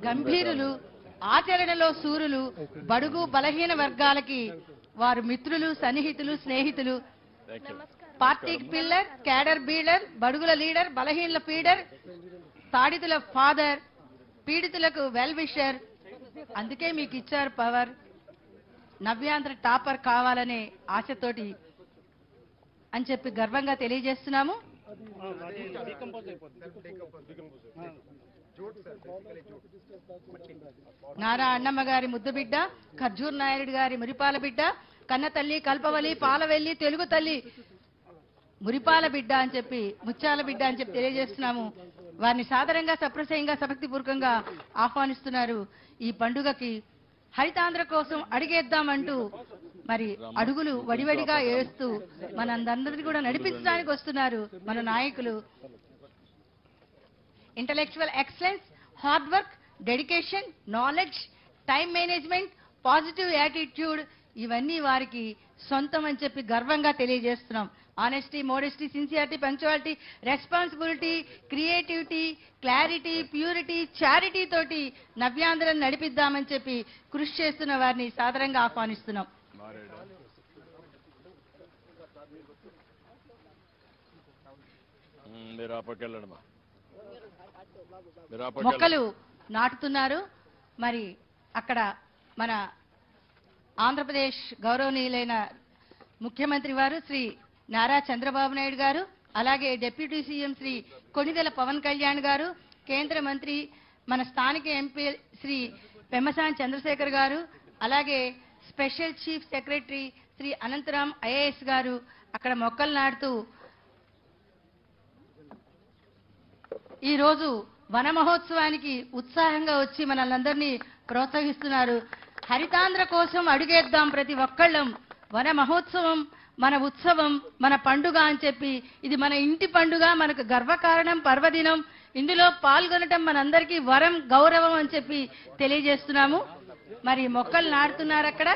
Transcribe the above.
గంభీరులు, ఆచరణలో సూరులు, బడుగు బలహీన వర్గాలకి వారు మిత్రులు, సన్నిహితులు, స్నేహితులు. పార్టీకి పిల్లర్, క్యాడర్ బీడర్, బడుగుల లీడర్, బలహీనల ఫీడర్, తాడితుల ఫాదర్, పీడితులకు వెల్ విషర్. అందుకే మీకు ఇచ్చారు పవర్. నవ్యాంధ్ర టాపర్ కావాలనే ఆశతోటి అని చెప్పి గర్వంగా తెలియజేస్తున్నాము. నారా అన్నమ్మ గారి ముద్దు బిడ్డ, ఖర్జూర్ నాయుడు గారి మురిపాల బిడ్డ, కన్న తల్లి, కల్పవలి, పాలవెల్లి, తెలుగు తల్లి, మురిపాల బిడ్డ అని చెప్పి, ముత్యాల బిడ్డ అని చెప్పి తెలియజేస్తున్నాము. వారిని సాదరంగా, సప్రశయంగా, సభక్తిపూర్వకంగా ఆహ్వానిస్తున్నారు. ఈ పండుగకి హరితాంధ్ర కోసం అడిగేద్దామంటూ మరి అడుగులు వడివడిగా వేస్తూ మనందరినీ కూడా నడిపించడానికి వస్తున్నారు మన నాయకులు. Intellectual excellence, hard work, dedication, knowledge, time management, positive attitude ఇవన్నీ వారికి సొంతం అని చెప్పి గర్వంగా తెలియజేస్తున్నాం. Honesty, modesty, sincerity, punctuality, responsibility, creativity, clarity, purity, charity తోటి నవ్యాంధ్రను నడిపిద్దామని చెప్పి కృషి చేస్తున్న వారిని సాదరంగా ఆహ్వానిస్తున్నాం. మొక్కలు నాటుతున్నారు. మరి అక్కడ మన ఆంధ్రప్రదేశ్ గౌరవనీయులైన ముఖ్యమంత్రి వారు శ్రీ నారా చంద్రబాబు నాయుడు గారు, అలాగే డిప్యూటీ సీఎం శ్రీ కొణిదెల పవన్ కళ్యాణ్ గారు, కేంద్ర మంత్రి మన స్థానిక ఎంపీ శ్రీ పెమ్మసాని చంద్రశేఖర్ గారు, అలాగే special chief secretary Shri Anantaram IAS గారు అక్కడ మొక్కలు నాటుతూ ఈరోజు వన మహోత్సవానికి ఉత్సాహంగా వచ్చి మనల్ని ప్రోత్సహిస్తున్నారు. హరితాంధ్ర కోసం అడుగేద్దాం ప్రతి ఒక్కళ్ళం. వన మహోత్సవం మన ఉత్సవం, మన పండుగ అని చెప్పి, ఇది మన ఇంటి పండుగ, మనకు గర్వకారణం, పర్వదినం. ఇందులో పాల్గొనటం మనందరికీ వరం, గౌరవం అని చెప్పి తెలియజేస్తున్నాము. మరి మొక్కలు నాటుతున్నారు అక్కడ.